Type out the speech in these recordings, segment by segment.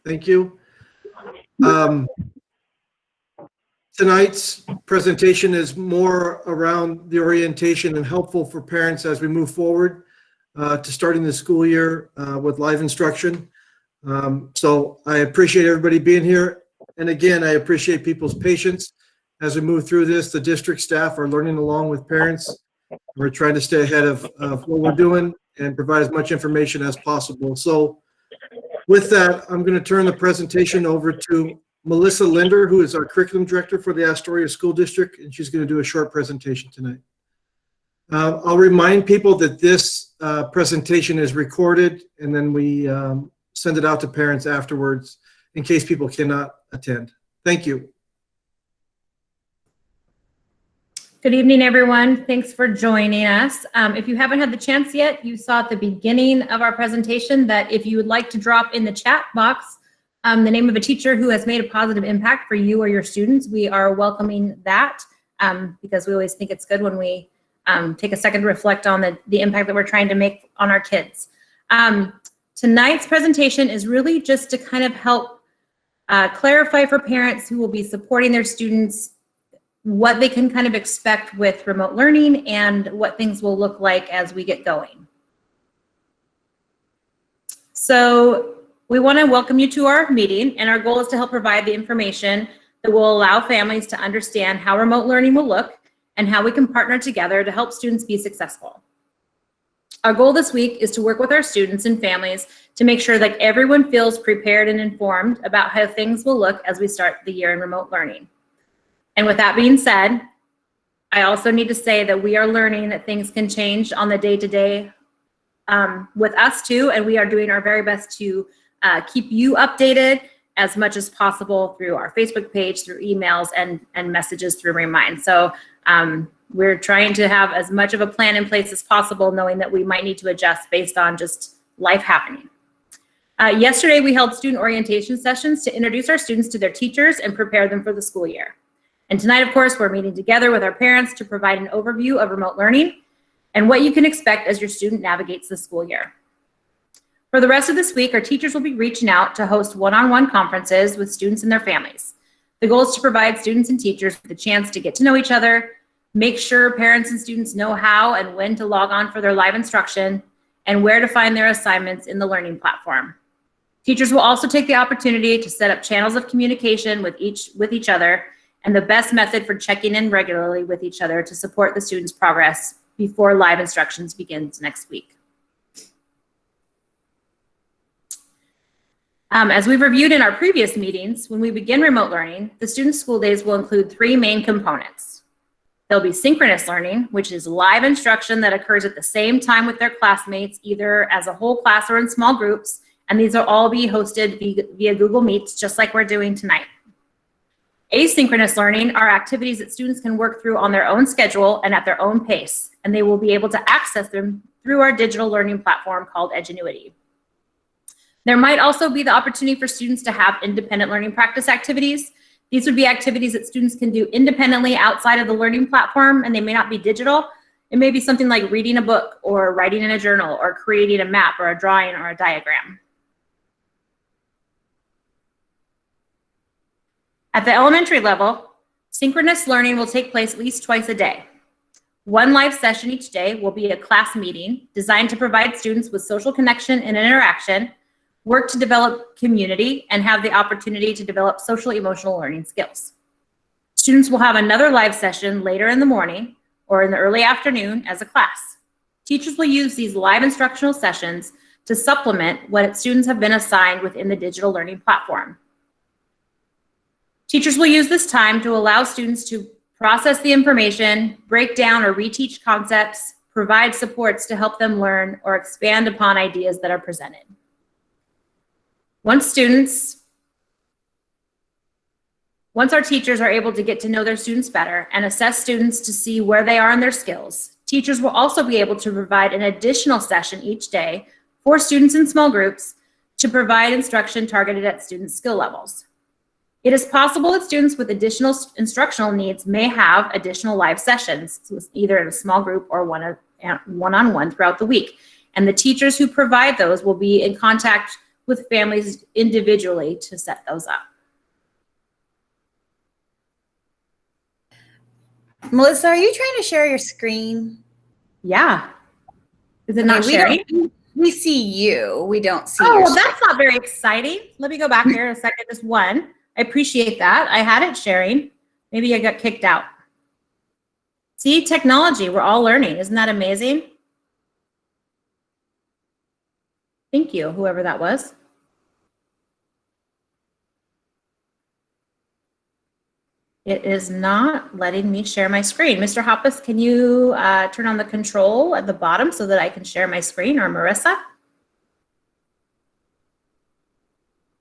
Thank you. Tonight's presentation is more around the orientation and helpful for parents as we move forward to starting the school year with live instruction. So I appreciate everybody being here. And again, I appreciate people's patience as we move through this. The district staff are learning along with parents. We're trying to stay ahead of what we're doing and provide as much information as possible. So with that, I'm going to turn the presentation over to Melissa Linder, who is our curriculum director for the Astoria School District, and she's going to do a short presentation tonight. I'll remind people that this presentation is recorded, and then we send it out to parents afterwards in case people cannot attend. Thank you. Good evening, everyone. Thanks for joining us. If you haven't had the chance yet, you saw at the beginning of our presentation that if you would like to drop in the chat box the name of a teacher who has made a positive impact for you or your students, we are welcoming that because we always think it's good when we take a second to reflect on the impact that we're trying to make on our kids. Tonight's presentation is really just to kind of help clarify for parents who will be supporting their students what they can kind of expect with remote learning and what things will look like as we get going. So we want to welcome you to our meeting, and our goal is to help provide the information that will allow families to understand how remote learning will look and how we can partner together to help students be successful. Our goal this week is to work with our students and families to make sure that everyone feels prepared and informed about how things will look as we start the year in remote learning. And with that being said, I also need to say that we are learning that things can change on the day-to-day with us too, and we are doing our very best to keep you updated as much as possible through our Facebook page, through emails, and messages through Remind. So we're trying to have as much of a plan in place as possible, knowing that we might need to adjust based on just life happening. Yesterday, we held student orientation sessions to introduce our students to their teachers and prepare them for the school year. And tonight, of course, we're meeting together with our parents to provide an overview of remote learning and what you can expect as your student navigates the school year. For the rest of this week, our teachers will be reaching out to host one-on-one conferences with students and their families. The goal is to provide students and teachers with a chance to get to know each other, make sure parents and students know how and when to log on for their live instruction, and where to find their assignments in the learning platform. Teachers will also take the opportunity to set up channels of communication with each other and the best method for checking in regularly with each other to support the students' progress before live instructions begins next week. As we've reviewed in our previous meetings, when we begin remote learning, the students' school days will include three main components. There'll be synchronous learning, which is live instruction that occurs at the same time with their classmates, either as a whole class or in small groups, and these will all be hosted via Google Meets, just like we're doing tonight. Asynchronous learning are activities that students can work through on their own schedule and at their own pace, and they will be able to access them through our digital learning platform called Edgenuity. There might also be the opportunity for students to have independent learning practice activities. These would be activities that students can do independently outside of the learning platform, and they may not be digital. It may be something like reading a book or writing in a journal or creating a map or a drawing or a diagram. At the elementary level, synchronous learning will take place at least twice a day. One live session each day will be a class meeting designed to provide students with social connection and interaction, work to develop community, and have the opportunity to develop social emotional learning skills. Students will have another live session later in the morning or in the early afternoon as a class. Teachers will use these live instructional sessions to supplement what students have been assigned within the digital learning platform. Teachers will use this time to allow students to process the information, break down or reteach concepts, provide supports to help them learn or expand upon ideas that are presented. Once our teachers are able to get to know their students better and assess students to see where they are in their skills, teachers will also be able to provide an additional session each day for students in small groups to provide instruction targeted at student skill levels. It is possible that students with additional instructional needs may have additional live sessions, either in a small group or one-on-one throughout the week. And the teachers who provide those will be in contact with families individually to set those up. Melissa, are you trying to share your screen? Yeah. Is it not Okay, sharing? We see you. We don't see Oh, your well, screen. that's not very exciting. Let me go back here a second, just one. I appreciate that. I had it sharing. Maybe I got kicked out. See, technology, we're all learning. Isn't that amazing? Thank you, whoever that was. It is not letting me share my screen. Mr. Hoppus, can you turn on the control at the bottom so that I can share my screen, or Marissa?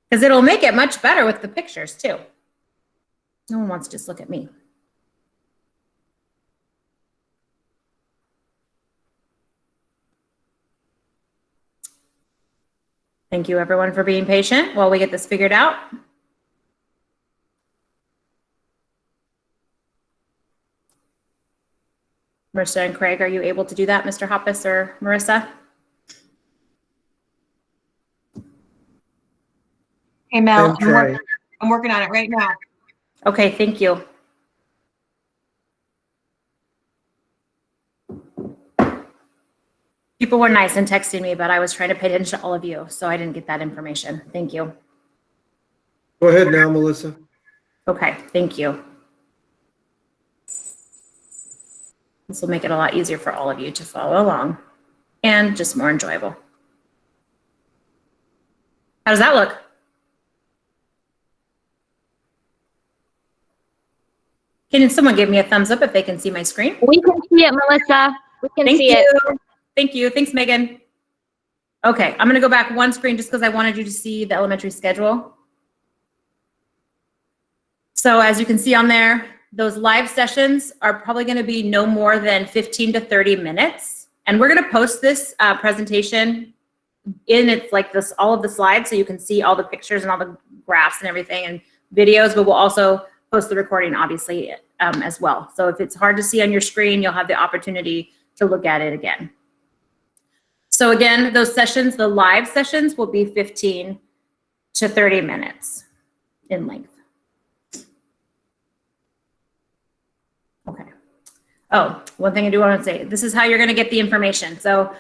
Because it'll make it much better with the pictures too. No one wants to just look at me. Thank you everyone for being patient while we get this figured out. Marissa and Craig, are you able to do that, Mr. Hoppus or Marissa? Hey Mel, Okay. I'm working on it right now. Okay, thank you. People were nice and texting me, but I was trying to pay attention to all of you, so I didn't get that information. Thank you. Go ahead now, Melissa. Okay, thank you. This will make it a lot easier for all of you to follow along and just more enjoyable. How does that look? Can someone give me a thumbs up if they can see my screen? We can see it, Melissa. We can Thank see you. it. Thank you. Thanks, Megan. Okay, I'm going to go back one screen just because I wanted you to see the elementary schedule. So as you can see on there, those live sessions are probably going to be no more than 15 to 30 minutes. And we're going to post this presentation in it's like this, all of the slides, so you can see all the pictures and all the graphs and everything and videos, but we'll also post the recording obviously as well. So if it's hard to see on your screen, you'll have the opportunity to look at it again. So again, those sessions, the live sessions will be 15 to 30 minutes in length. Okay. Oh, one thing I do want to say, this is how you're going to get the information. So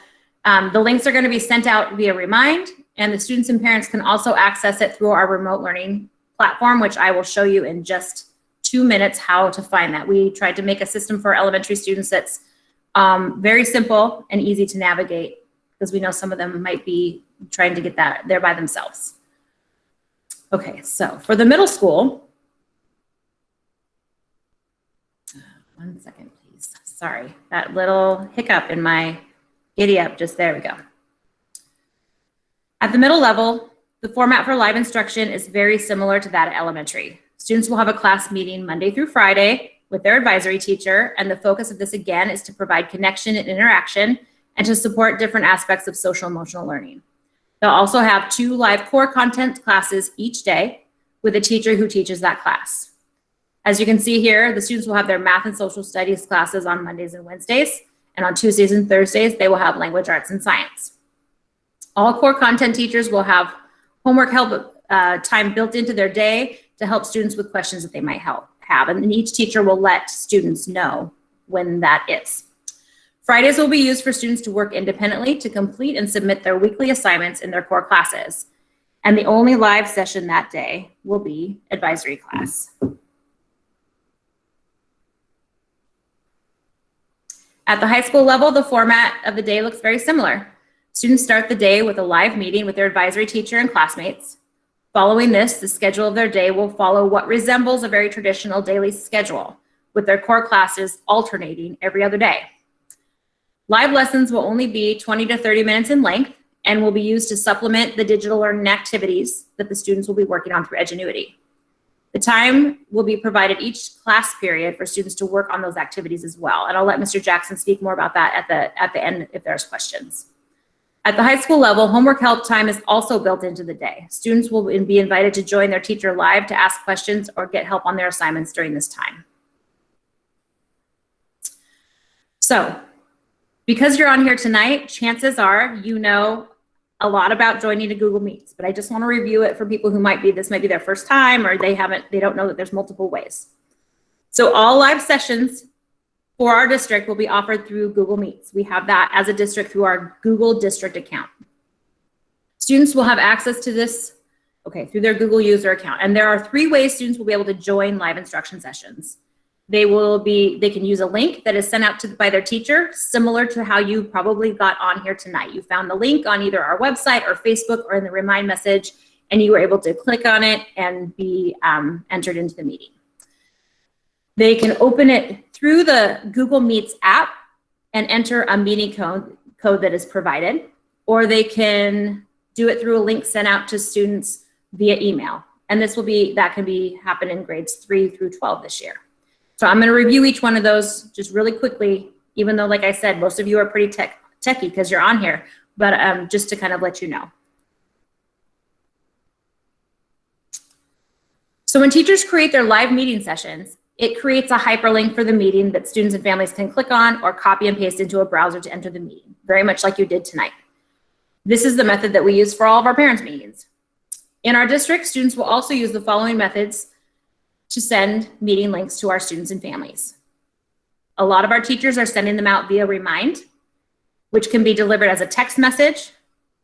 the links are going to be sent out via Remind, and the students and parents can also access it through our remote learning platform, which I will show you in just 2 minutes how to find that. We tried to make a system for elementary students that's very simple and easy to navigate, because we know some of them might be trying to get that there by themselves. Okay, so for the middle school, one second, please. Sorry, that little hiccup in my giddy up, just there we go. At the middle level, the format for live instruction is very similar to that at elementary. Students will have a class meeting Monday through Friday with their advisory teacher, and the focus of this again is to provide connection and interaction and to support different aspects of social emotional learning. They'll also have 2 live core content classes each day with a teacher who teaches that class. As you can see here, the students will have their math and social studies classes on Mondays and Wednesdays, and on Tuesdays and Thursdays, they will have language arts and science. All core content teachers will have homework help time built into their day to help students with questions that they might have, and each teacher will let students know when that is. Fridays will be used for students to work independently to complete and submit their weekly assignments in their core classes. And the only live session that day will be advisory class. At the high school level, the format of the day looks very similar. Students start the day with a live meeting with their advisory teacher and classmates. Following this, the schedule of their day will follow what resembles a very traditional daily schedule, with their core classes alternating every other day. Live lessons will only be 20 to 30 minutes in length and will be used to supplement the digital learning activities that the students will be working on through Edgenuity. The time will be provided each class period for students to work on those activities as well. And I'll let Mr. Jackson speak more about that at the end if there's questions. At the high school level, homework help time is also built into the day. Students will be invited to join their teacher live to ask questions or get help on their assignments during this time. So, because you're on here tonight, chances are you know a lot about joining a Google Meets, but I just want to review it for people who this might be their first time, or they don't know that there's multiple ways. So all live sessions for our district will be offered through Google Meets. We have that as a district through our Google District account. Students will have access to this, through their Google user account. And there are 3 ways students will be able to join live instruction sessions. They can use a link that is sent out by their teacher, similar to how you probably got on here tonight. You found the link on either our website or Facebook or in the remind message, and you were able to click on it and be entered into the meeting. They can open it through the Google Meets app and enter a meeting code that is provided, or they can do it through a link sent out to students via email. And that can happen in grades 3 through 12 this year. So I'm going to review each one of those just really quickly, even though, like I said, most of you are pretty techie because you're on here, but just to kind of let you know. So when teachers create their live meeting sessions, it creates a hyperlink for the meeting that students and families can click on or copy and paste into a browser to enter the meeting, very much like you did tonight. This is the method that we use for all of our parents' meetings. In our district, students will also use the following methods to send meeting links to our students and families. A lot of our teachers are sending them out via Remind, which can be delivered as a text message,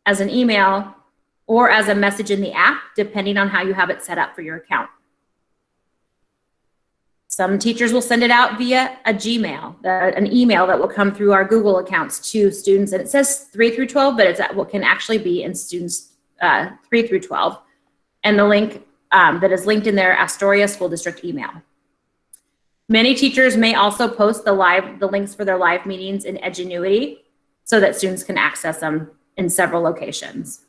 as an email, or as a message in the app, depending on how you have it set up for your account. Some teachers will send it out via a Gmail, an email that will come through our Google accounts to students, and it says 3 through 12, but it's what can actually be in students 3 through 12. And the link that is linked in their Astoria School District email. Many teachers may also post the links for their live meetings in Edgenuity so that students can access them in several locations.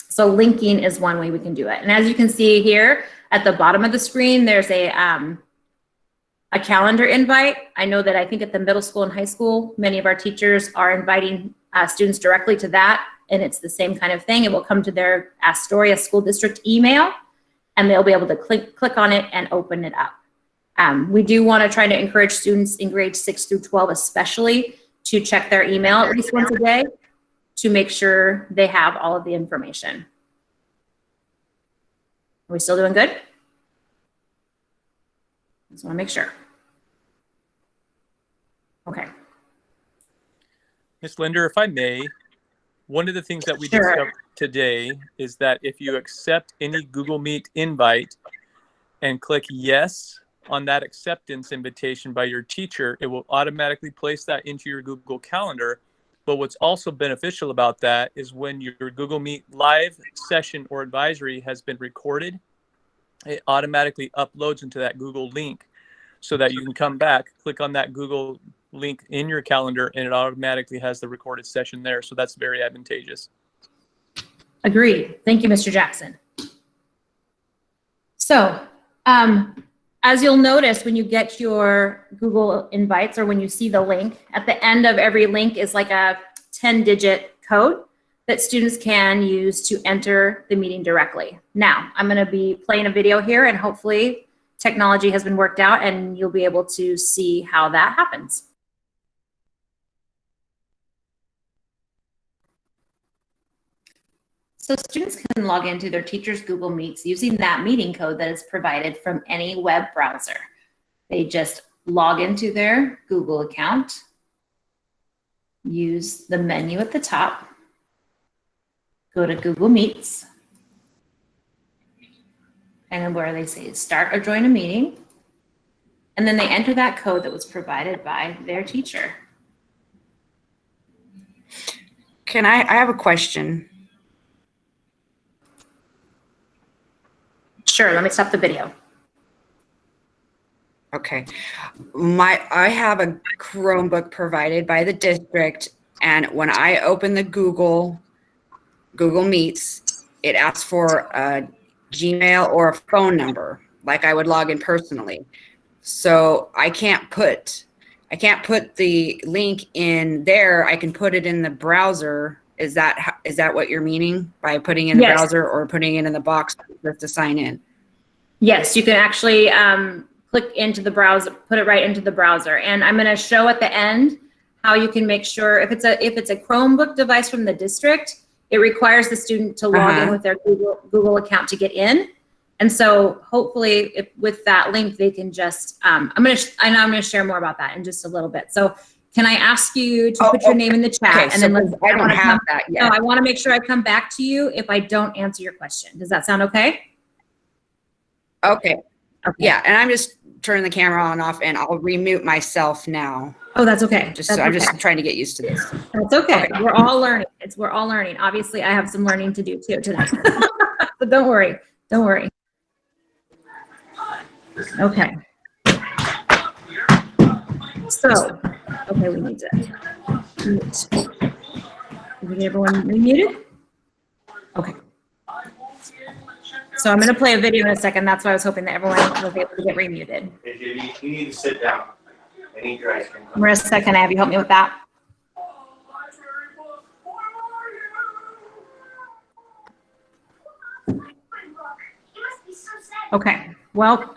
So linking is one way we can do it. And as you can see here at the bottom of the screen, there's a calendar invite. I know that I think at the middle school and high school, many of our teachers are inviting students directly to that. And it's the same kind of thing. It will come to their Astoria School District email, and they'll be able to click on it and open it up. We do want to try to encourage students in grades 6 through 12 especially to check their email at least once a day to make sure they have all of the information. Are we still doing good? Just want to make sure. Okay. Ms. Linder, if I may, one of the things that we Sure. discovered today is that if you accept any Google Meet invite and click yes on that acceptance invitation by your teacher, it will automatically place that into your Google Calendar. But what's also beneficial about that is when your Google Meet live session or advisory has been recorded, it automatically uploads into that Google link so that you can come back, click on that Google link in your calendar, and it automatically has the recorded session there. So that's very advantageous. Agreed. Thank you, Mr. Jackson. So, as you'll notice when you get your Google invites or when you see the link, at the end of every link is like a 10-digit code that students can use to enter the meeting directly. Now, I'm going to be playing a video here, and hopefully technology has been worked out and you'll be able to see how that happens. So students can log into their teacher's Google Meets using that meeting code that is provided from any web browser. They just log into their Google account, use the menu at the top, go to Google Meets, and then where they say start or join a meeting, and then they enter that code that was provided by their teacher. I have a question. Sure, let me stop the video. Okay. I have a Chromebook provided by the district, and when I open the Google Meets, it asks for a Gmail or a phone number, like I would log in personally. So I can't put the link in there. I can put it in the browser. Is that what you're meaning by putting in the Yes. browser or putting it in the box to sign in? Yes, you can actually click into the browser, put it right into the browser. And I'm going to show at the end how you can make sure if it's a Chromebook device from the district, it requires the student to log in with their Google account to get in. And so hopefully with that link, they can just, I'm going to share more about that in just a little bit. So can I ask you to put your name in the chat? Okay, and so then I don't have that yet. No, I want to make sure I come back to you if I don't answer your question. Does that sound okay? Okay. Okay. Yeah, and I'm just turning the camera on and off, and I'll remute myself now. Oh, that's okay. I'm That's okay. just trying to get used to this. That's okay. We're all learning. We're all learning. Obviously, I have some learning to do too tonight. But don't worry. Don't worry. Okay. So, okay, we need to mute. Did we get everyone remuted? Okay. So I'm going to play a video in a second. That's why I was hoping that everyone was able to get remuted. If you need to sit down, I need your ice cream. Marissa, can I have you help me with that? Okay, well,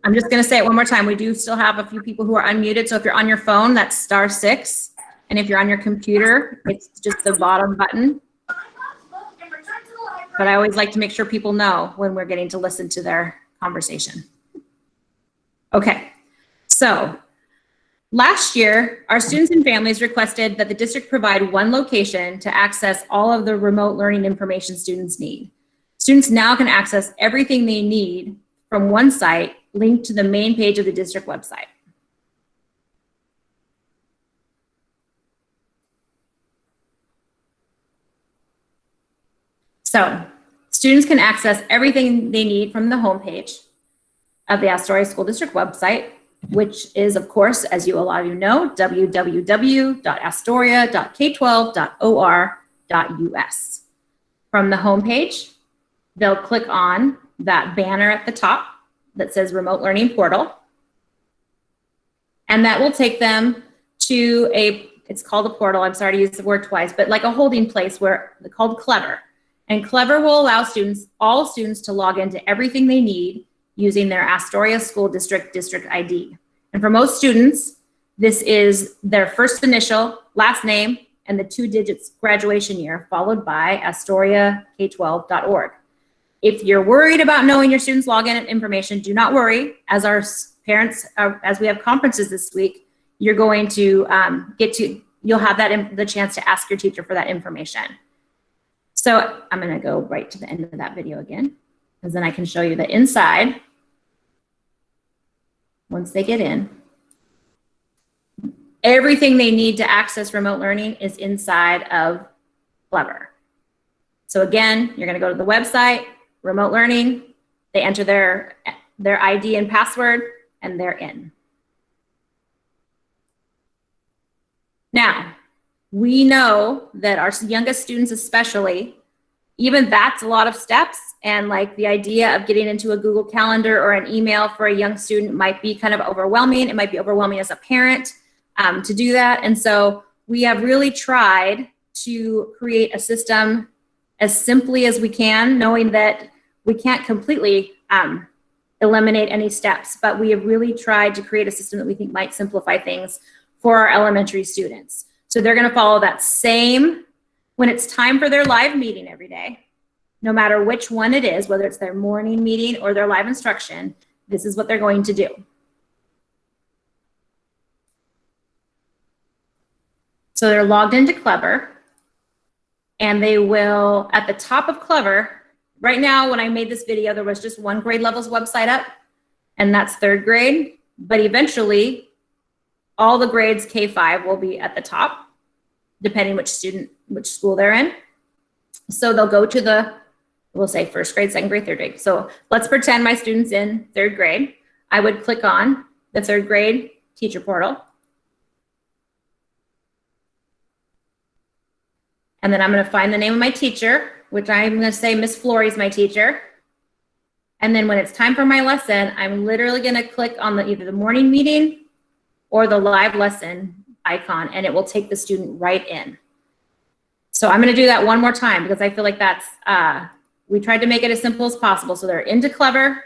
I'm just going to say it one more time. We do still have a few people who are unmuted. So if you're on your phone, that's *6. And if you're on your computer, it's just the bottom button. But I always like to make sure people know when we're getting to listen to their conversation. Okay, so last year, our students and families requested that the district provide one location to access all of the remote learning information students need. Students now can access everything they need from one site linked to the main page of the district website. So students can access everything they need from the homepage of the Astoria School District website, which is, of course, as a lot of you know, www.astoria.k12.or.us. From the homepage, they'll click on that banner at the top that says Remote Learning Portal. And that will take them to it's called a portal, I'm sorry to use the word twice, but like a holding place called Clever. And Clever will allow all students to log into everything they need using their Astoria School District ID. And for most students, this is their first initial, last name, and the 2 digits graduation year, followed by AstoriaK12.org. If you're worried about knowing your students' login information, do not worry. As our parents, as we have conferences this week, you're going to you'll have the chance to ask your teacher for that information. So I'm going to go right to the end of that video again, because then I can show you the inside. Once they get in, everything they need to access remote learning is inside of Clever. So again, you're going to go to the website, remote learning, they enter their ID and password, and they're in. Now, we know that our youngest students especially, even that's a lot of steps, and like the idea of getting into a Google Calendar or an email for a young student might be kind of overwhelming. It might be overwhelming as a parent to do that. And so we have really tried to create a system as simply as we can, knowing that we can't completely eliminate any steps, but we have really tried to create a system that we think might simplify things for our elementary students. So they're going to follow that same, when it's time for their live meeting every day, no matter which one it is, whether it's their morning meeting or their live instruction, this is what they're going to do. So they're logged into Clever, and they will, at the top of Clever, right now when I made this video, there was just one grade level's website up, and that's 3rd grade, but eventually all the grades K5 will be at the top, depending which school they're in. So they'll go to we'll say 1st grade, 2nd grade, 3rd grade. So let's pretend my student's in 3rd grade. I would click on the 3rd grade teacher portal. And then I'm going to find the name of my teacher, which I'm going to say Miss Flory is my teacher. And then when it's time for my lesson, I'm literally going to click on either the morning meeting or the live lesson icon, and it will take the student right in. So I'm going to do that one more time because I feel like that's, we tried to make it as simple as possible. So they're into Clever,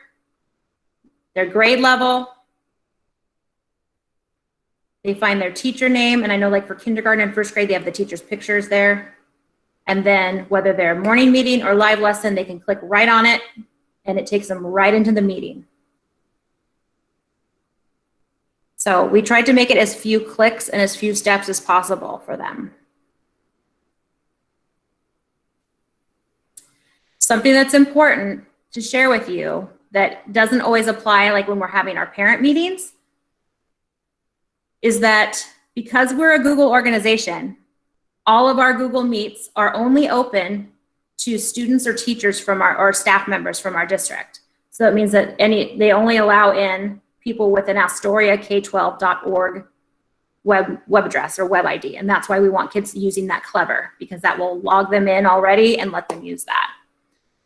their grade level, They find their teacher name, and I know like for kindergarten and first grade, they have the teacher's pictures there. And then whether they're morning meeting or live lesson, they can click right on it and it takes them right into the meeting. So we tried to make it as few clicks and as few steps as possible for them. Something that's important to share with you that doesn't always apply like when we're having our parent meetings is that because we're a Google organization, all of our Google Meets are only open to students or teachers from or staff members from our district. So that means that they only allow in people with an AstoriaK12.org web address or web ID. And that's why we want kids using that Clever, because that will log them in already and let them use that.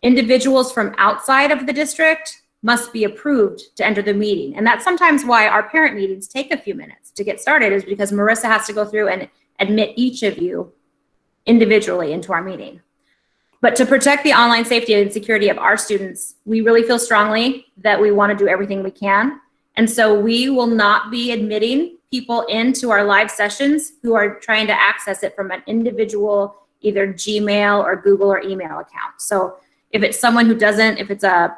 Individuals from outside of the district must be approved to enter the meeting. And that's sometimes why our parent meetings take a few minutes to get started, is because Marissa has to go through and admit each of you individually into our meeting. But to protect the online safety and security of our students, we really feel strongly that we want to do everything we can. And so we will not be admitting people into our live sessions who are trying to access it from an individual, either Gmail or Google or email account. So if it's someone who doesn't, if it's a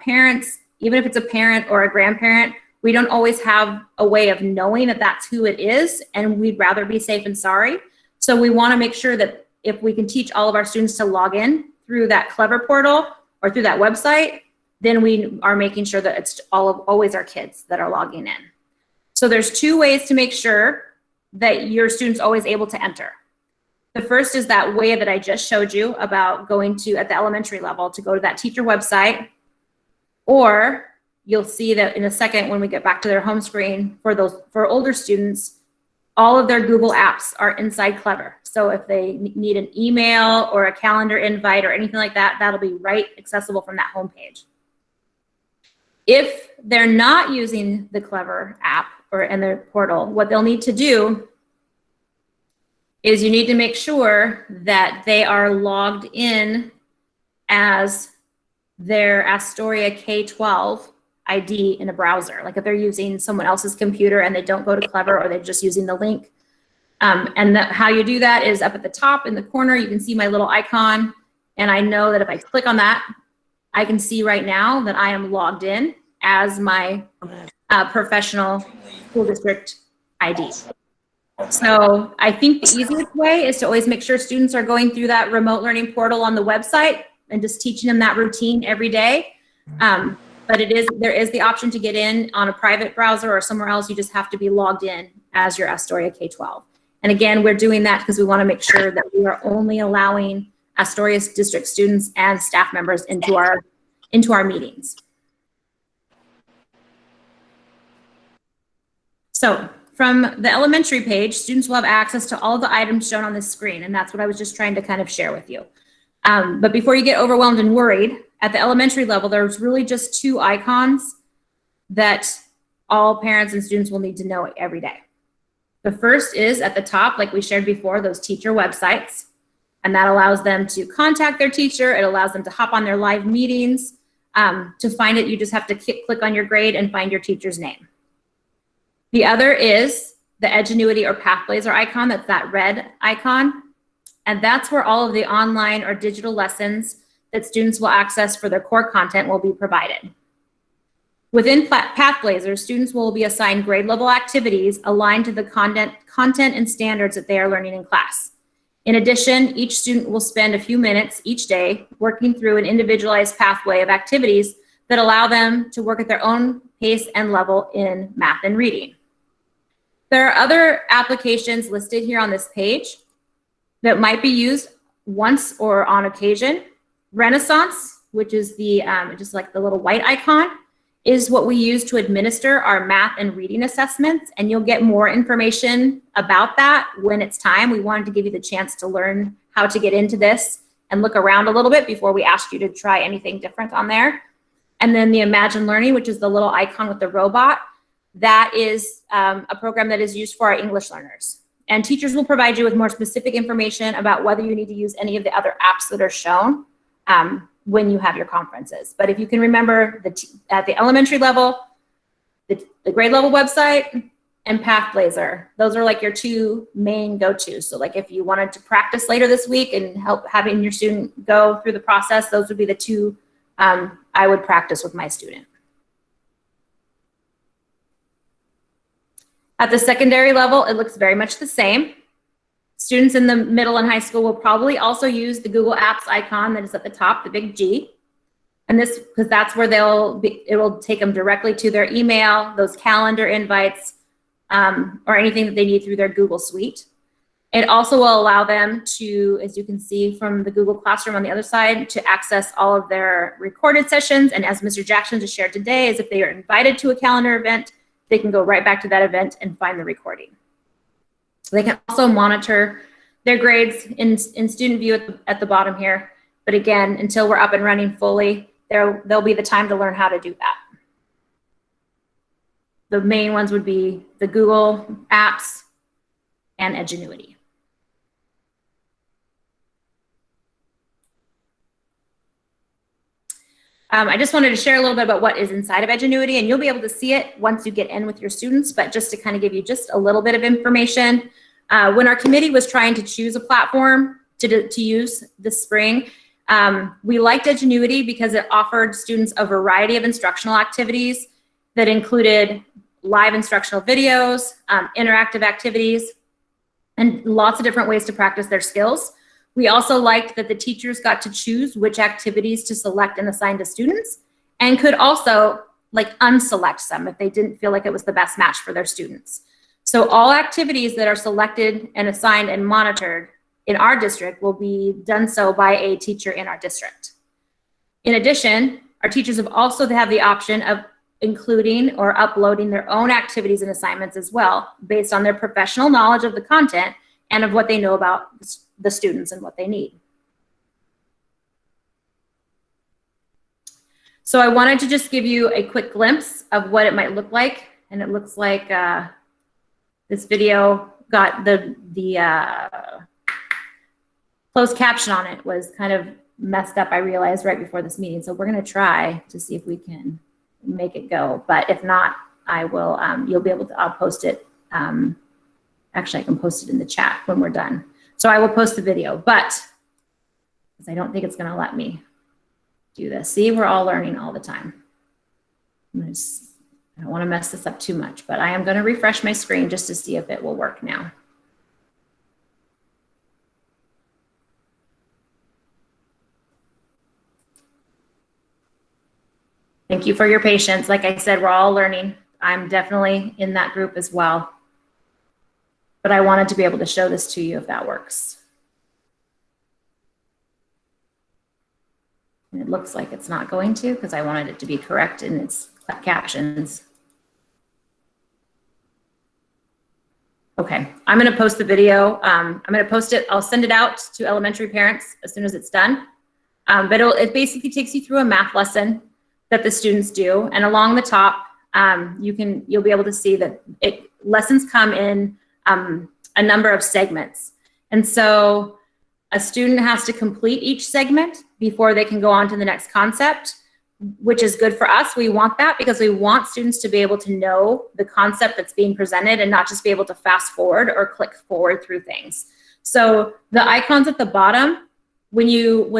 parent, even if it's a parent or a grandparent, we don't always have a way of knowing that that's who it is, and we'd rather be safe and sorry. So we want to make sure that if we can teach all of our students to log in through that Clever portal or through that website, then we are making sure that it's always our kids that are logging in. So there's two ways to make sure that your student's always able to enter. The first is that way that I just showed you about going to, at the elementary level, to go to that teacher website, or you'll see that in a second when we get back to their home screen for older students, all of their Google apps are inside Clever. So if they need an email or a calendar invite or anything like that, that'll be right accessible from that homepage. If they're not using the Clever app and their portal, what they'll need to do is you need to make sure that they are logged in as their Astoria K12 ID in a browser. Like if they're using someone else's computer and they don't go to Clever, or they're just using the link. How you do that is up at the top in the corner, you can see my little icon. And I know that if I click on that, I can see right now that I am logged in as my professional school district ID. So I think the easiest way is to always make sure students are going through that remote learning portal on the website and just teaching them that routine every day. But there is the option to get in on a private browser or somewhere else. You just have to be logged in as your Astoria K12. And again, we're doing that because we want to make sure that we are only allowing Astoria district students and staff members into our meetings. So from the elementary page, students will have access to all of the items shown on this screen. And that's what I was just trying to kind of share with you. But before you get overwhelmed and worried, at the elementary level, there's really just two icons that all parents and students will need to know every day. The first is at the top, like we shared before, those teacher websites. And that allows them to contact their teacher. It allows them to hop on their live meetings. To find it, you just have to click on your grade and find your teacher's name. The other is the Edgenuity or Pathblazer icon. That's that red icon. And that's where all of the online or digital lessons that students will access for their core content will be provided. Within Pathblazer, students will be assigned grade level activities aligned to the content and standards that they are learning in class. In addition, each student will spend a few minutes each day working through an individualized pathway of activities that allow them to work at their own pace and level in math and reading. There are other applications listed here on this page that might be used once or on occasion. Renaissance, which is the just like the little white icon, is what we use to administer our math and reading assessments, and you'll get more information about that when it's time. We wanted to give you the chance to learn how to get into this and look around a little bit before we ask you to try anything different on there. And then the Imagine Learning, which is the little icon with the robot, that is a program that is used for our English learners. And teachers will provide you with more specific information about whether you need to use any of the other apps that are shown when you have your conferences. But if you can remember, at the elementary level, the grade level website and Pathblazer. Those are like your two main go-tos. So like if you wanted to practice later this week and help having your student go through the process, those would be the two I would practice with my student. At the secondary level, it looks very much the same. Students in the middle and high school will probably also use the Google Apps icon that is at the top, the big G. And this, because that's where it will take them directly to their email, those calendar invites, or anything that they need through their Google Suite. It also will allow them to, as you can see from the Google Classroom on the other side, to access all of their recorded sessions. And as Mr. Jackson just shared today, is if they are invited to a calendar event, they can go right back to that event and find the recording. They can also monitor their grades in student view at the bottom here. But again, until we're up and running fully, there'll be the time to learn how to do that. The main ones would be the Google Apps and Edgenuity. I just wanted to share a little bit about what is inside of Edgenuity, and you'll be able to see it once you get in with your students, but just to kind of give you just a little bit of information. When our committee was trying to choose a platform to use this spring, we liked Edgenuity because it offered students a variety of instructional activities that included live instructional videos, interactive activities, and lots of different ways to practice their skills. We also liked that the teachers got to choose which activities to select and assign to students, and could also like unselect some if they didn't feel like it was the best match for their students. So all activities that are selected and assigned and monitored in our district will be done so by a teacher in our district. In addition, our teachers have also have the option of including or uploading their own activities and assignments as well, based on their professional knowledge of the content and of what they know about the students and what they need. So I wanted to just give you a quick glimpse of what it might look like. And it looks like this video got the closed caption on it was kind of messed up, I realized right before this meeting. So we're gonna try to see if we can make it go. But if not, I will, you'll be able to, I'll post it. Actually, I can post it in the chat when we're done. So I will post the video, but I don't think it's gonna let me do this. See, we're all learning all the time. I don't wanna mess this up too much, but I am gonna refresh my screen just to see if it will work now. Thank you for your patience. Like I said, we're all learning. I'm definitely in that group as well. But I wanted to be able to show this to you if that works. And it looks like it's not going to because I wanted it to be correct in its captions. Okay, I'm gonna post the video. I'm gonna post it, I'll send it out to elementary parents as soon as it's done. But it basically takes you through a math lesson that the students do. And along the top, you'll be able to see that lessons come in a number of segments. And so a student has to complete each segment before they can go on to the next concept, which is good for us. We want that because we want students to be able to know the concept that's being presented and not just be able to fast forward or click forward through things. So the icons at the bottom, when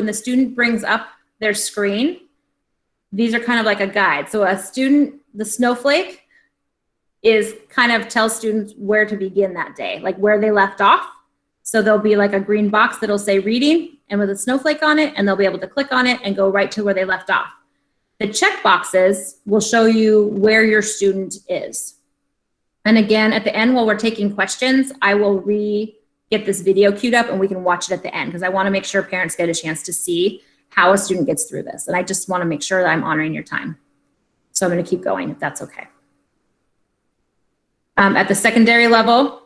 the student brings up their screen, these are kind of like a guide. So a student, the snowflake is kind of tells students where to begin that day, like where they left off. So there'll be like a green box that'll say reading and with a snowflake on it, and they'll be able to click on it and go right to where they left off. The check boxes will show you where your student is. And again, at the end, while we're taking questions, I will get this video queued up and we can watch it at the end because I want to make sure parents get a chance to see how a student gets through this. And I just want to make sure that I'm honoring your time. So I'm going to keep going if that's okay. At the secondary level,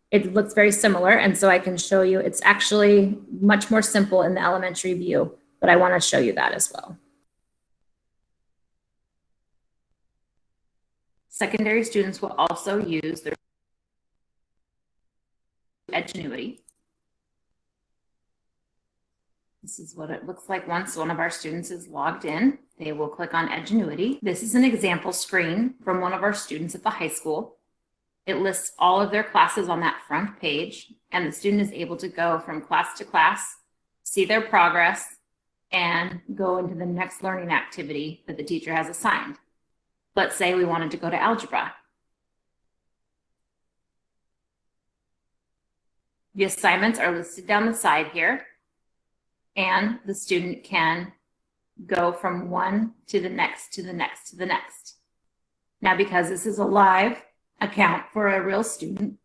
it looks very similar. And so I can show you, it's actually much more simple in the elementary view, but I want to show you that as well. Secondary students will also use their Edgenuity. This is what it looks like once one of our students is logged in. They will click on Edgenuity. This is an example screen from one of our students at the high school. It lists all of their classes on that front page, and the student is able to go from class to class, see their progress, and go into the next learning activity that the teacher has assigned. Let's say we wanted to go to algebra. The assignments are listed down the side here, and the student can go from one to the next, to the next, to the next. Now, because this is a live account for a real student,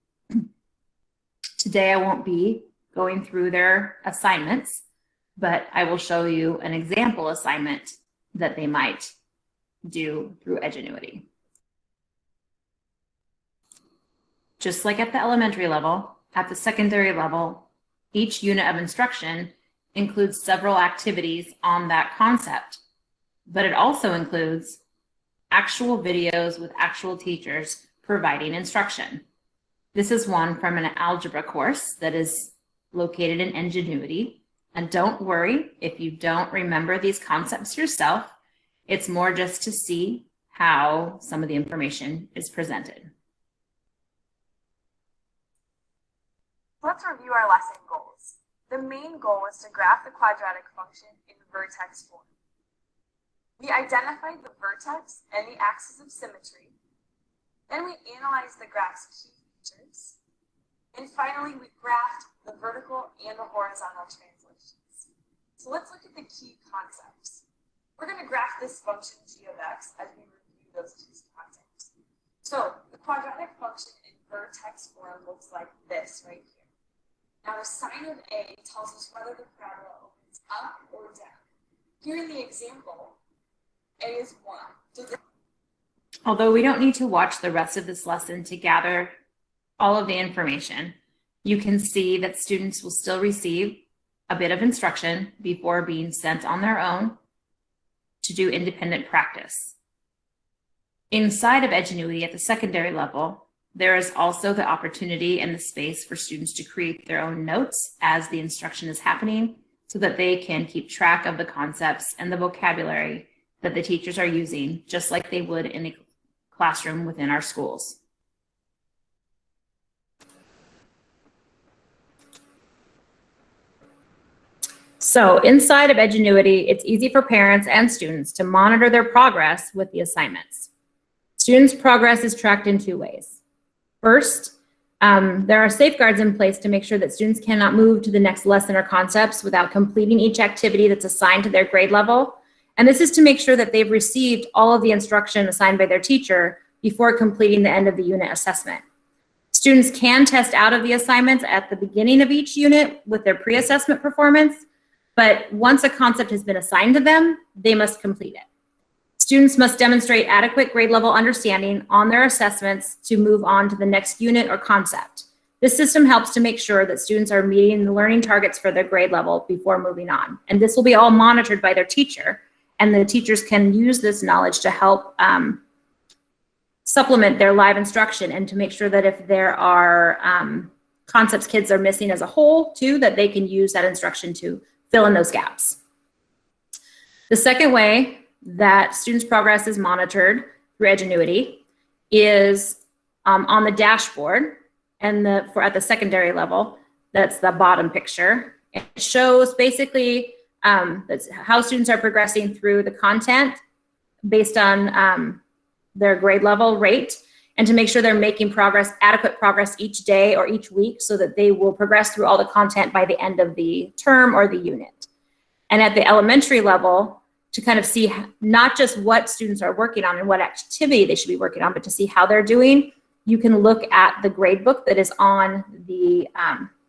today I won't be going through their assignments, but I will show you an example assignment that they might do through Edgenuity. Just like at the elementary level, at the secondary level, each unit of instruction includes several activities on that concept, but it also includes actual videos with actual teachers providing instruction. This is one from an algebra course that is located in Edgenuity. And don't worry if you don't remember these concepts yourself. It's more just to see how some of the information is presented. Let's review our lesson goals. The main goal is to graph the quadratic function in vertex form. We identified the vertex and the axis of symmetry. Then we analyzed the graph's key features. And finally, we graphed the vertical and the horizontal translations. So let's look at the key concepts. We're going to graph this function g of x as we review those key concepts. So the quadratic function in vertex form looks like this right here. Now the sign of A tells us whether the parabola opens up or down. Here in the example, A is 1. So Although we don't need to watch the rest of this lesson to gather all of the information, you can see that students will still receive a bit of instruction before being sent on their own to do independent practice. Inside of Edgenuity at the secondary level, there is also the opportunity and the space for students to create their own notes as the instruction is happening so that they can keep track of the concepts and the vocabulary that the teachers are using, just like they would in a classroom within our schools. So inside of Edgenuity, it's easy for parents and students to monitor their progress with the assignments. Students' progress is tracked in 2 ways. First, there are safeguards in place to make sure that students cannot move to the next lesson or concepts without completing each activity that's assigned to their grade level. And this is to make sure that they've received all of the instruction assigned by their teacher before completing the end of the unit assessment. Students can test out of the assignments at the beginning of each unit with their pre-assessment performance, but once a concept has been assigned to them, they must complete it. Students must demonstrate adequate grade level understanding on their assessments to move on to the next unit or concept. This system helps to make sure that students are meeting the learning targets for their grade level before moving on. And this will be all monitored by their teacher, and the teachers can use this knowledge to help supplement their live instruction and to make sure that if there are concepts kids are missing as a whole too, that they can use that instruction to fill in those gaps. The second way that students' progress is monitored through Edgenuity is on the dashboard, and at the secondary level, that's the bottom picture. It shows basically that's how students are progressing through the content based on their grade level rate, and to make sure they're making progress, adequate progress each day or each week so that they will progress through all the content by the end of the term or the unit. And at the elementary level, to kind of see not just what students are working on and what activity they should be working on, but to see how they're doing, you can look at the grade book that is on the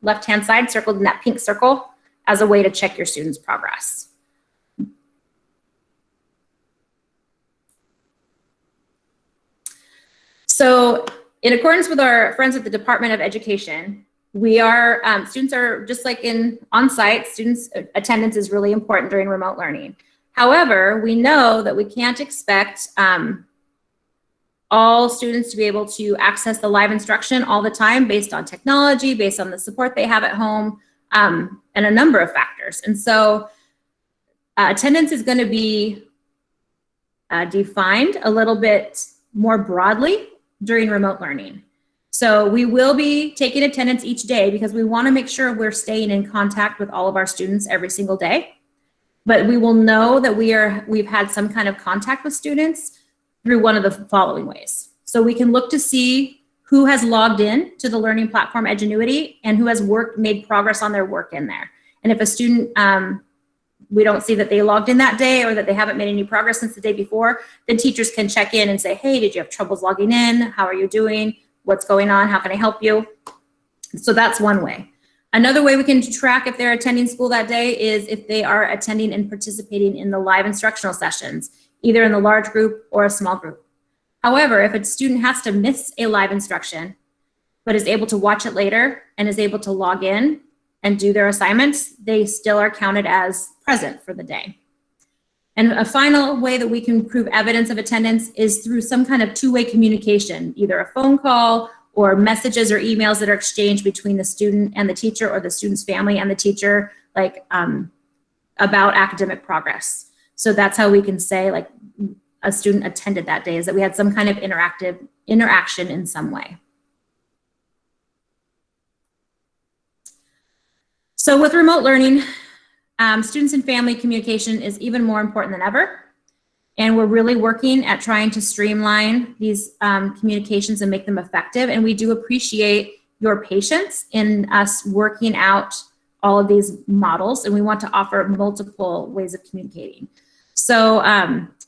left-hand side, circled in that pink circle, as a way to check your students' progress. So in accordance with our friends at the Department of Education, we are, students are just like in on-site, students' attendance is really important during remote learning. However, we know that we can't expect all students to be able to access the live instruction all the time based on technology, based on the support they have at home, and a number of factors. And so attendance is going to be defined a little bit more broadly during remote learning. So we will be taking attendance each day because we want to make sure we're staying in contact with all of our students every single day. But we will know that we've had some kind of contact with students through one of the following ways. So we can look to see who has logged in to the learning platform Edgenuity and who has made progress on their work in there. And if a student, we don't see that they logged in that day or that they haven't made any progress since the day before, then teachers can check in and say, hey, did you have troubles logging in? How are you doing? What's going on? How can I help you? So that's one way. Another way we can track if they're attending school that day is if they are attending and participating in the live instructional sessions, either in the large group or a small group. However, if a student has to miss a live instruction, but is able to watch it later and is able to log in and do their assignments, they still are counted as present for the day. And a final way that we can prove evidence of attendance is through some kind of two-way communication, either a phone call or messages or emails that are exchanged between the student and the teacher or the student's family and the teacher, like about academic progress. So that's how we can say like a student attended that day, is that we had some kind of interaction in some way. So with remote learning, students and family communication is even more important than ever. And we're really working at trying to streamline these communications and make them effective. And we do appreciate your patience in us working out all of these models. And we want to offer multiple ways of communicating. So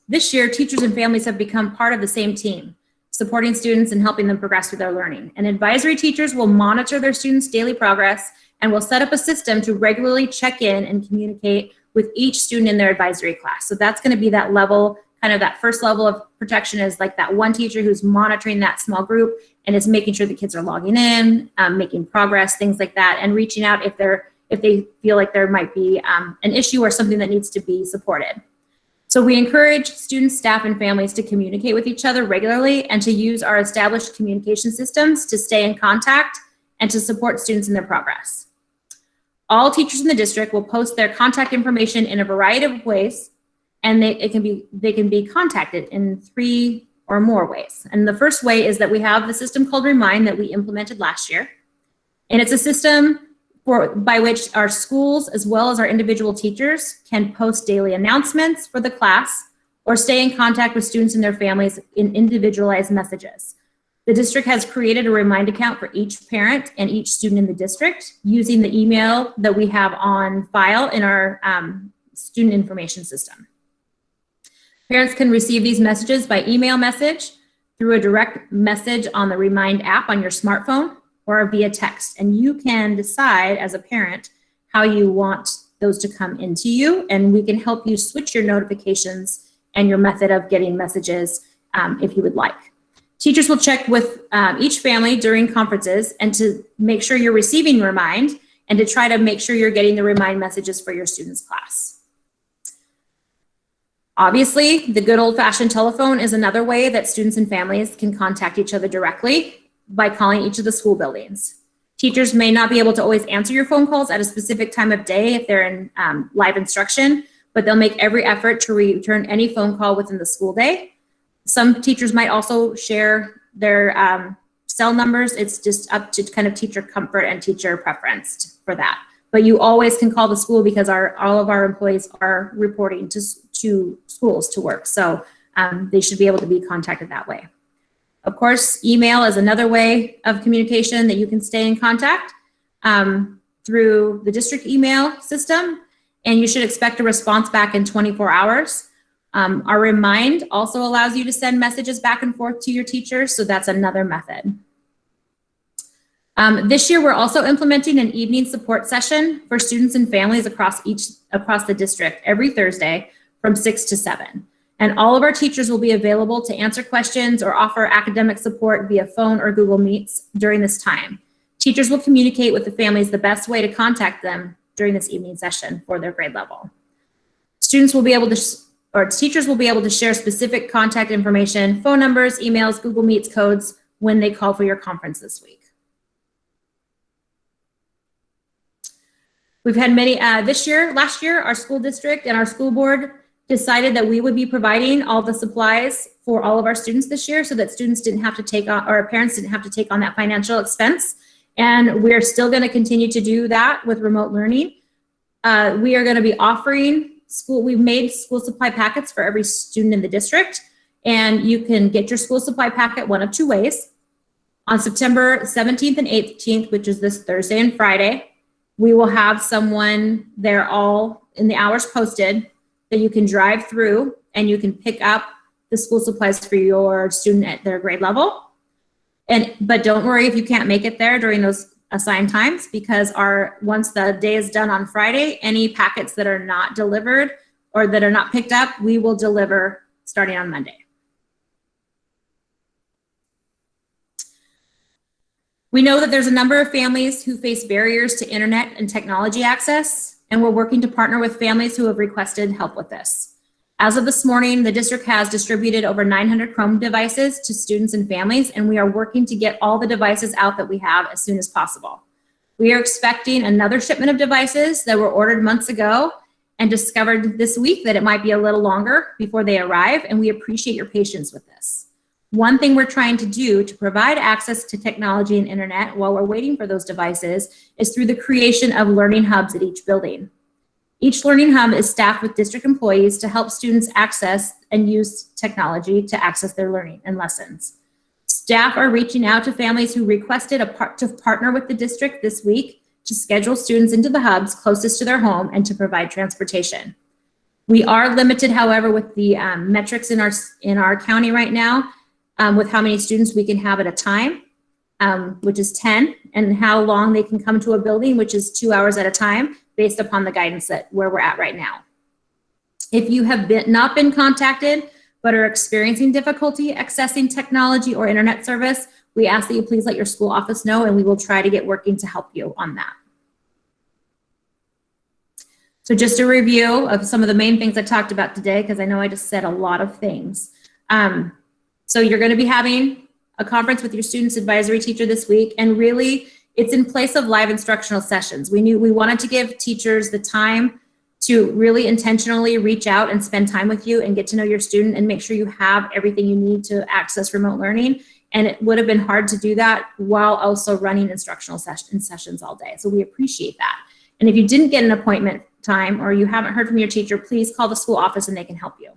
this year, teachers and families have become part of the same team, supporting students and helping them progress through their learning. And advisory teachers will monitor their students' daily progress and will set up a system to regularly check in and communicate with each student in their advisory class. So that's going to be that level, kind of that first level of protection, is like that one teacher who's monitoring that small group and is making sure the kids are logging in, making progress, things like that, and reaching out if they feel like there might be an issue or something that needs to be supported. So we encourage students, staff, and families to communicate with each other regularly and to use our established communication systems to stay in contact and to support students in their progress. All teachers in the district will post their contact information in a variety of ways, and they can be contacted in 3 or more ways. And the first way is that we have the system called Remind that we implemented last year. And it's a system by which our schools, as well as our individual teachers, can post daily announcements for the class or stay in contact with students and their families in individualized messages. The district has created a Remind account for each parent and each student in the district using the email that we have on file in our student information system. Parents can receive these messages by email message, through a direct message on the Remind app on your smartphone, or via text. And you can decide as a parent how you want those to come into you, and we can help you switch your notifications and your method of getting messages if you would like. Teachers will check with each family during conferences and to make sure you're receiving Remind and to try to make sure you're getting the Remind messages for your students' class. Obviously, the good old-fashioned telephone is another way that students and families can contact each other directly by calling each of the school buildings. Teachers may not be able to always answer your phone calls at a specific time of day if they're in live instruction, but they'll make every effort to return any phone call within the school day. Some teachers might also share their cell numbers. It's just up to kind of teacher comfort and teacher preference for that. But you always can call the school because all of our employees are reporting to schools to work. So they should be able to be contacted that way. Of course, email is another way of communication that you can stay in contact through the district email system, and you should expect a response back in 24 hours. Our Remind also allows you to send messages back and forth to your teachers, so that's another method. This year, we're also implementing an evening support session for students and families across the district every Thursday from 6 to 7. And all of our teachers will be available to answer questions or offer academic support via phone or Google Meets during this time. Teachers will communicate with the families the best way to contact them during this evening session for their grade level. Teachers will be able to share specific contact information, phone numbers, emails, Google Meets codes when they call for your conference this week. We've had many, last year, our school district and our school board decided that we would be providing all the supplies for all of our students this year so that students didn't have to take on, or parents didn't have to take on that financial expense. And we're still going to continue to do that with remote learning. We are going to be offering we've made school supply packets for every student in the district, and you can get your school supply packet one of two ways. On September 17th and 18th, which is this Thursday and Friday, we will have someone there all in the hours posted that you can drive through and you can pick up the school supplies for your student at their grade level. But don't worry if you can't make it there during those assigned times, because once the day is done on Friday, any packets that are not delivered or that are not picked up, we will deliver starting on Monday. We know that there's a number of families who face barriers to internet and technology access, and we're working to partner with families who have requested help with this. As of this morning, the district has distributed over 900 Chrome devices to students and families, and we are working to get all the devices out that we have as soon as possible. We are expecting another shipment of devices that were ordered months ago and discovered this week that it might be a little longer before they arrive, and we appreciate your patience with this. One thing we're trying to do to provide access to technology and internet while we're waiting for those devices is through the creation of learning hubs at each building. Each learning hub is staffed with district employees to help students access and use technology to access their learning and lessons. Staff are reaching out to families who requested to partner with the district this week to schedule students into the hubs closest to their home and to provide transportation. We are limited, however, with the metrics in our county right now, with how many students we can have at a time, which is 10, and how long they can come to a building, which is 2 hours at a time, based upon the guidance where we're at right now. If you have not been contacted but are experiencing difficulty accessing technology or internet service, we ask that you please let your school office know, and we will try to get working to help you on that. So just a review of some of the main things I talked about today, because I know I just said a lot of things. So you're going to be having a conference with your students advisory teacher this week, and really it's in place of live instructional sessions. We wanted to give teachers the time to really intentionally reach out and spend time with you and get to know your student and make sure you have everything you need to access remote learning. And it would have been hard to do that while also running instructional sessions all day. So we appreciate that. And if you didn't get an appointment time or you haven't heard from your teacher, please call the school office and they can help you.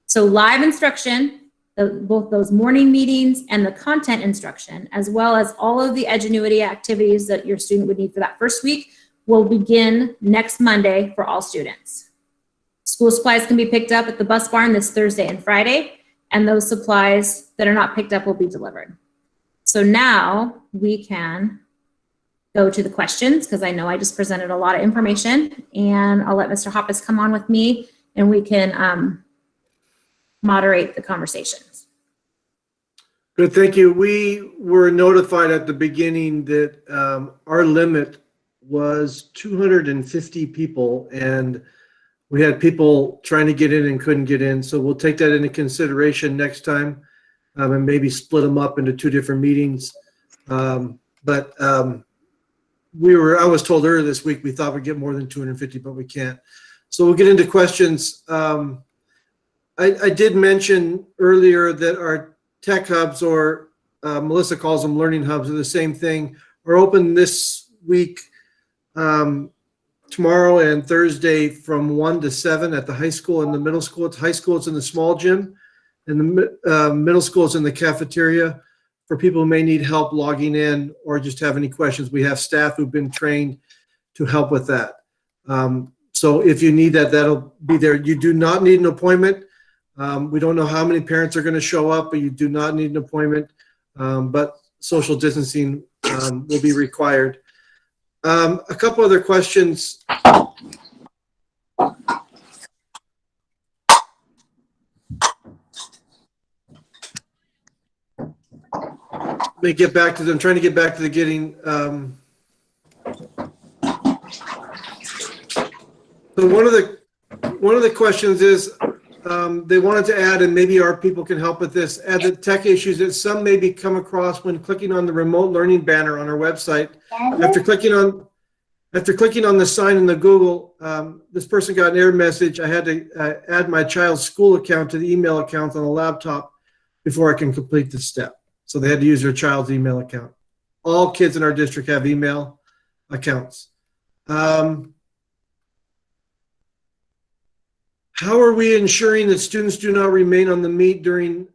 So live instruction, both those morning meetings and the content instruction, as well as all of the Edgenuity activities that your student would need for that first week, will begin next Monday for all students. School supplies can be picked up at the bus barn this Thursday and Friday, and those supplies that are not picked up will be delivered. So now we can go to the questions, because I know I just presented a lot of information, and I'll let Mr. Hoppus come on with me and we can moderate the conversations. Good, thank you. We were notified at the beginning that our limit was 250 people, and we had people trying to get in and couldn't get in. So we'll take that into consideration next time, and maybe split them up into 2 different meetings. I was told earlier this week we thought we'd get more than 250, but we can't. So we'll get into questions. I did mention earlier that our tech hubs, or Melissa calls them learning hubs, are the same thing, are open this week, tomorrow and Thursday from 1 to 7 at the high school and the middle school. At the high school, it's in the small gym, and the middle school is in the cafeteria. For people who may need help logging in or just have any questions, we have staff who've been trained to help with that. So if you need that, that'll be there. You do not need an appointment. We don't know how many parents are going to show up, but you do not need an appointment. But social distancing will be required. A couple other questions. Let me get back to them. I'm trying to get back to the getting. So one of the questions is they wanted to add, and maybe our people can help with this, add the tech issues that some maybe come across when clicking on the remote learning banner on our website. After clicking After clicking on the sign in the Google, this person got an error message. I had to add my child's school account to the email account on the laptop before I can complete the step. So they had to use their child's email account. All kids in our district have email accounts. How are we ensuring that students do not remain on the Meet during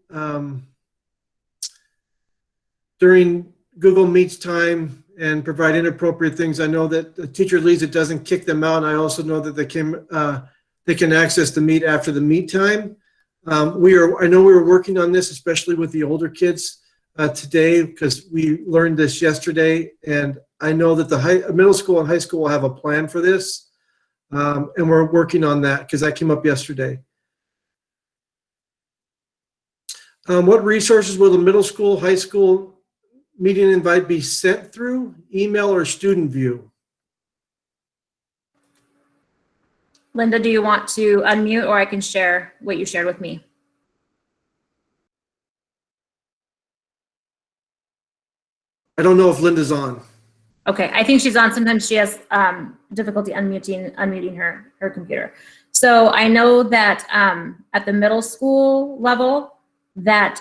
Google Meet's time and provide inappropriate things? I know that the teacher leaves, it doesn't kick them out. And I also know that they can access the Meet after the Meet time. I know we were working on this, especially with the older kids today, because we learned this yesterday. And I know that the middle school and high school will have a plan for this. And we're working on that because that came up yesterday. What resources will the middle school, high school meeting invite be sent through? Email or student view? Linda, do you want to unmute, or I can share what you shared with me? I don't know if Linda's on. Okay, I think she's on. Sometimes she has difficulty unmuting her computer. So I know that at the middle school level, that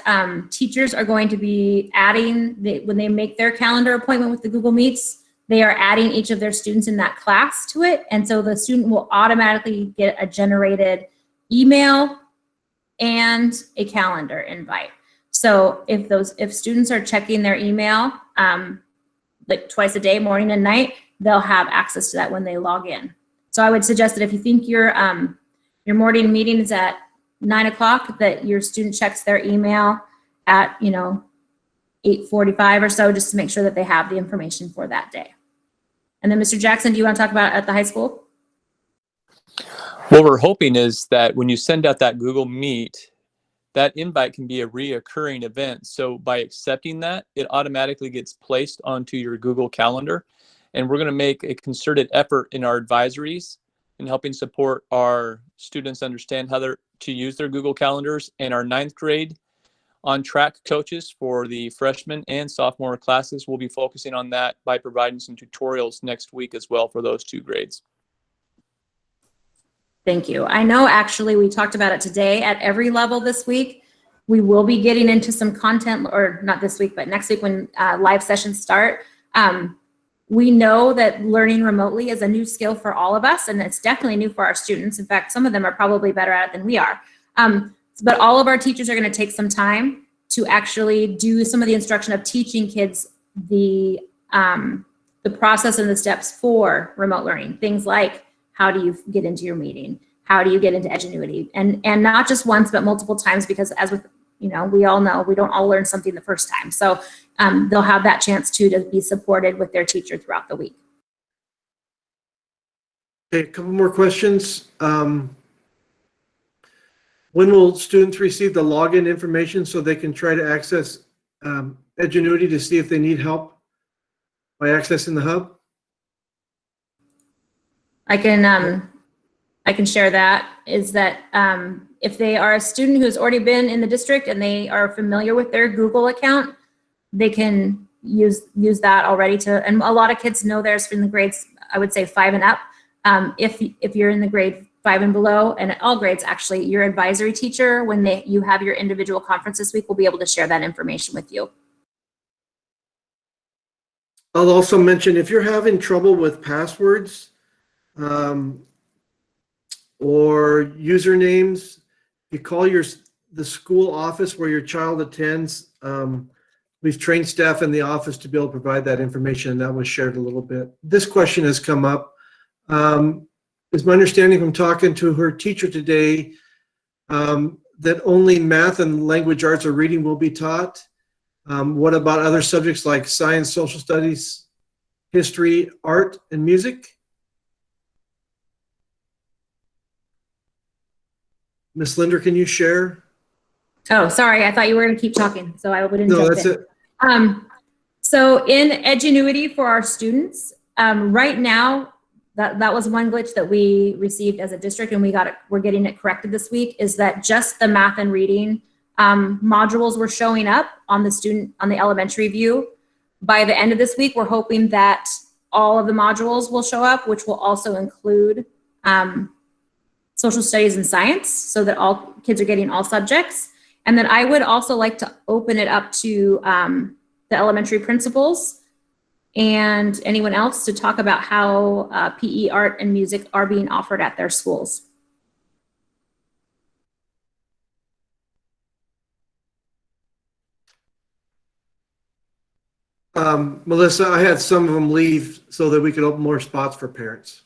teachers are going to be adding, when they make their calendar appointment with the Google Meets, they are adding each of their students in that class to it. And so the student will automatically get a generated email and a calendar invite. So if students are checking their email, like twice a day, morning and night, they'll have access to that when they log in. So I would suggest that if you think your morning meeting is at 9 o'clock, that your student checks their email at 8:45 or so, just to make sure that they have the information for that day. And then Mr. Jackson, do you want to talk about at the high school? What we're hoping is that when you send out that Google Meet, that invite can be a reoccurring event. So by accepting that, it automatically gets placed onto your Google Calendar. And we're going to make a concerted effort in our advisories in helping support our students understand how to use their Google Calendars, and our 9th grade on track coaches for the freshman and sophomore classes will be focusing on that by providing some tutorials next week as well for those 2 grades. Thank you. I know actually we talked about it today at every level this week. We will be getting into some content, or not this week, but next week when live sessions start. We know that learning remotely is a new skill for all of us, and it's definitely new for our students. In fact, some of them are probably better at it than we are. But all of our teachers are going to take some time to actually do some of the instruction of teaching kids the process and the steps for remote learning. Things like, how do you get into your meeting? How do you get into Edgenuity? And not just once, but multiple times, because as with, we all know we don't all learn something the first time. So they'll have that chance to be supported with their teacher throughout the week. Okay, a couple more questions. When will students receive the login information so they can try to access Edgenuity to see if they need help by accessing the hub? I can share that, is that if they are a student who has already been in the district and they are familiar with their Google account, they can use that already and a lot of kids know theirs from the grades, I would say 5 and up. If you're in the grade 5 and below, and at all grades actually, your advisory teacher, when you have your individual conference this week, will be able to share that information with you. I'll also mention, if you're having trouble with passwords, or usernames, you call the school office where your child attends. We've trained staff in the office to be able to provide that information, and that was shared a little bit. This question has come up. It's my understanding from talking to her teacher today that only math and language arts or reading will be taught. What about other subjects like science, social studies, history, art, and music? Ms. Linder, can you share? Oh, sorry. I thought you were going to keep talking, so I wouldn't. No, that's it. So in Edgenuity for our students, right now, that was one glitch that we received as a district, and we're getting it corrected this week, is that just the math and reading modules were showing up on the elementary view. By the end of this week, we're hoping that all of the modules will show up, which will also include social studies and science, so that all kids are getting all subjects. And then I would also like to open it up to the elementary principals and anyone else to talk about how PE, art, and music are being offered at their schools. Melissa, I had some of them leave so that we could open more spots for parents.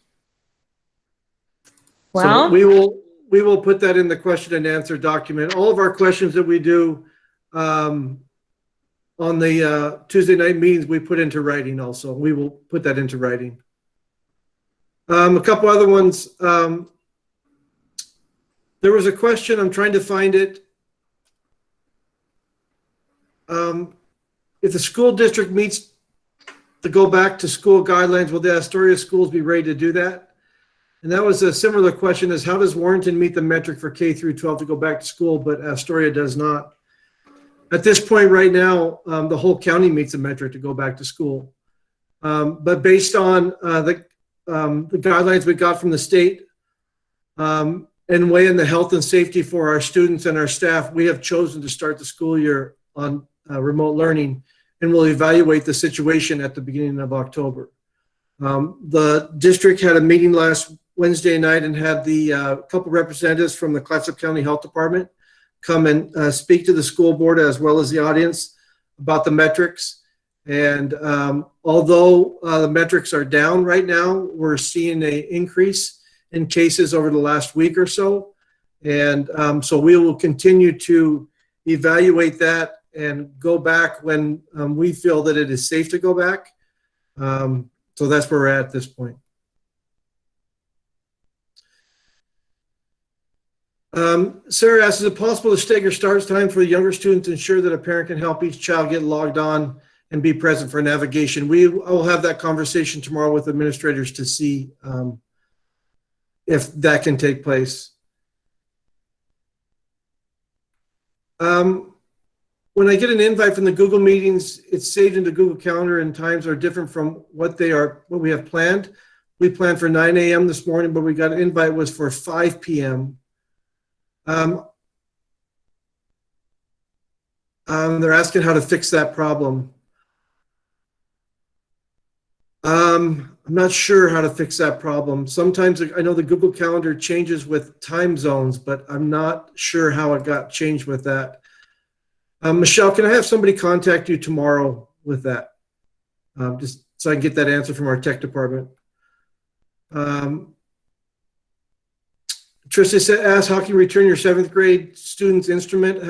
Well, So we will put that in the question and answer document. All of our questions that we do on the Tuesday night meetings, we put into writing also. We will put that into writing. A couple other ones. There was a question, I'm trying to find it. If the school district meets to go back to school guidelines, will the Astoria schools be ready to do that? And that was a similar question as how does Warrenton meet the metric for K through 12 to go back to school, but Astoria does not. At this point right now, the whole county meets the metric to go back to school. But based on the guidelines we got from the state and weighing the health and safety for our students and our staff, we have chosen to start the school year on remote learning, and we'll evaluate the situation at the beginning of October. The district had a meeting last Wednesday night and had the couple representatives from the Clatsop County Health Department come and speak to the school board as well as the audience about the metrics. And although the metrics are down right now, we're seeing an increase in cases over the last week or so. And so we will continue to evaluate that and go back when we feel that it is safe to go back. So that's where we're at this point. Sarah asks, is it possible to stagger start time for the younger students to ensure that a parent can help each child get logged on and be present for navigation? I will have that conversation tomorrow with administrators to see if that can take place. When I get an invite from the Google meetings, it's saved into Google Calendar and times are different from what we have planned. We planned for 9 a.m. this morning, but we got an invite was for 5 p.m. They're asking how to fix that problem. I'm not sure how to fix that problem. Sometimes I know the Google Calendar changes with time zones, but I'm not sure how it got changed with that. Michelle, can I have somebody contact you tomorrow with that? Just so I can get that answer from our tech department. Trista asked, how can you return your 7th grade student's instrument?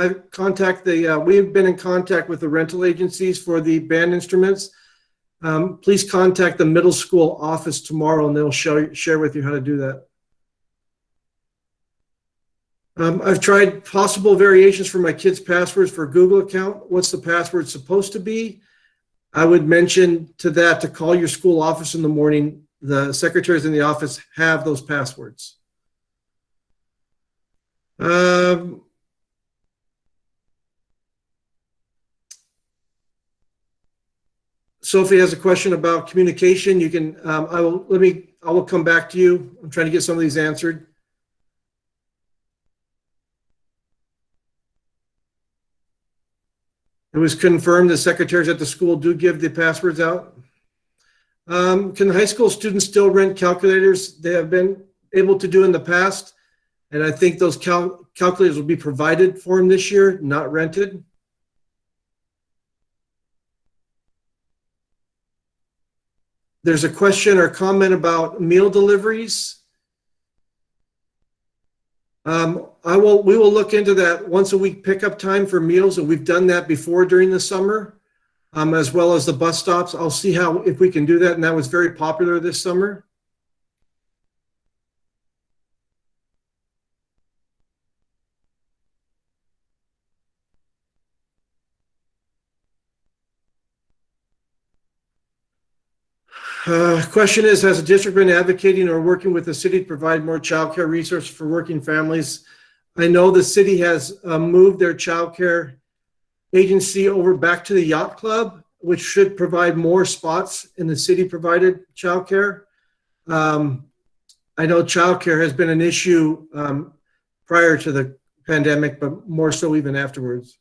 We've been in contact with the rental agencies for the band instruments. Please contact the middle school office tomorrow and they'll share with you how to do that. I've tried possible variations for my kids' passwords for Google account. What's the password supposed to be? I would mention to that to call your school office in the morning. The secretaries in the office have those passwords. Sophie has a question about communication. You can, I will come back to you. I'm trying to get some of these answered. It was confirmed the secretaries at the school do give the passwords out. Can the high school students still rent calculators? They have been able to do in the past. And I think those calculators will be provided for them this year, not rented. There's a question or comment about meal deliveries. We will look into that once a week pickup time for meals, and we've done that before during the summer, as well as the bus stops. I'll see if we can do that, and that was very popular this summer. Question is, has the district been advocating or working with the city to provide more childcare resources for working families? I know the city has moved their childcare agency over back to the yacht club. which should provide more spots in the city-provided childcare. I know childcare has been an issue prior to the pandemic, but more so even afterwards.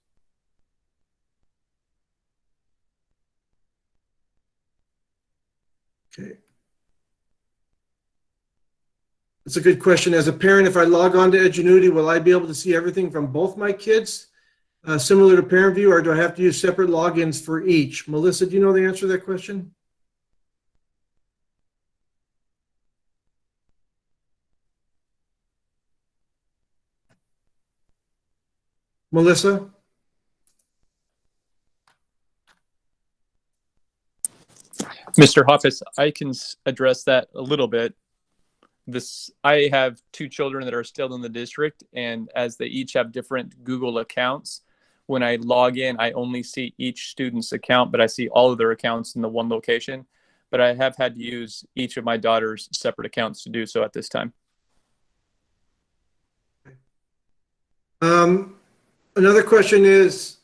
Okay. That's a good question. As a parent, if I log on to Edgenuity, will I be able to see everything from both my kids, similar to ParentView, or do I have to use separate logins for each? Melissa, do you know the answer to that question? Melissa? Mr. Hoffus, I can address that a little bit. I have 2 children that are still in the district, and as they each have different Google accounts, when I log in, I only see each student's account, but I see all of their accounts in the one location. But I have had to use each of my daughter's separate accounts to do so at this time. Another question is,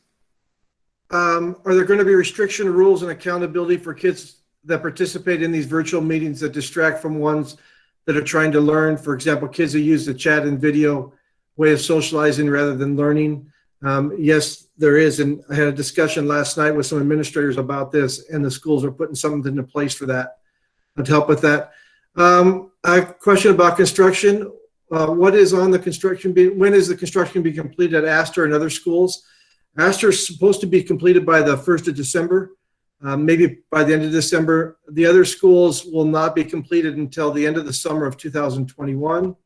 are there going to be restriction rules and accountability for kids that participate in these virtual meetings that distract from ones that are trying to learn? For example, kids who use the chat and video way of socializing rather than learning. Yes, there is. And I had a discussion last night with some administrators about this, and the schools are putting something into place for that to help with that. A question about construction. What is on the construction? When is the construction be completed at Astor and other schools? Astor is supposed to be completed by the 1st of December, maybe by the end of December. The other schools will not be completed until the end of the summer of 2021.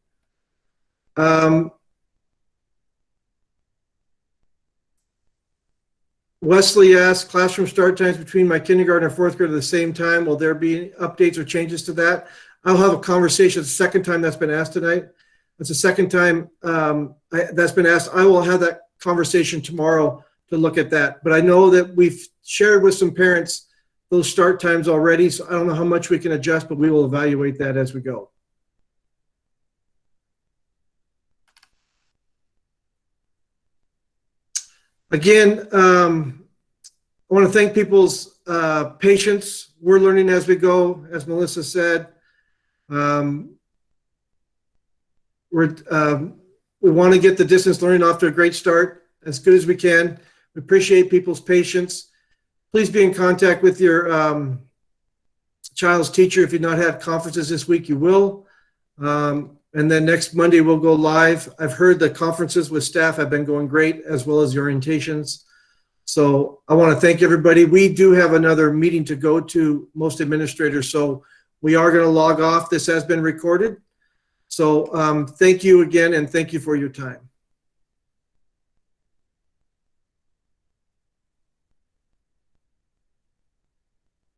Wesley asked, classroom start times between my kindergarten and 4th grade at the same time. Will there be updates or changes to that? I'll have a conversation. It's the second time that's been asked tonight. It's the second time that's been asked. I will have that conversation tomorrow to look at that. But I know that we've shared with some parents those start times already. So I don't know how much we can adjust, but we will evaluate that as we go. Again, I want to thank people's patience. We're learning as we go, as Melissa said. We want to get the distance learning off to a great start, as good as we can. We appreciate people's patience. Please be in contact with your child's teacher. If you've not had conferences this week, you will. And then next Monday, we'll go live. I've heard the conferences with staff have been going great, as well as the orientations. So I want to thank everybody. We do have another meeting to go to, most administrators. So we are going to log off. This has been recorded. So thank you again, and thank you for your time.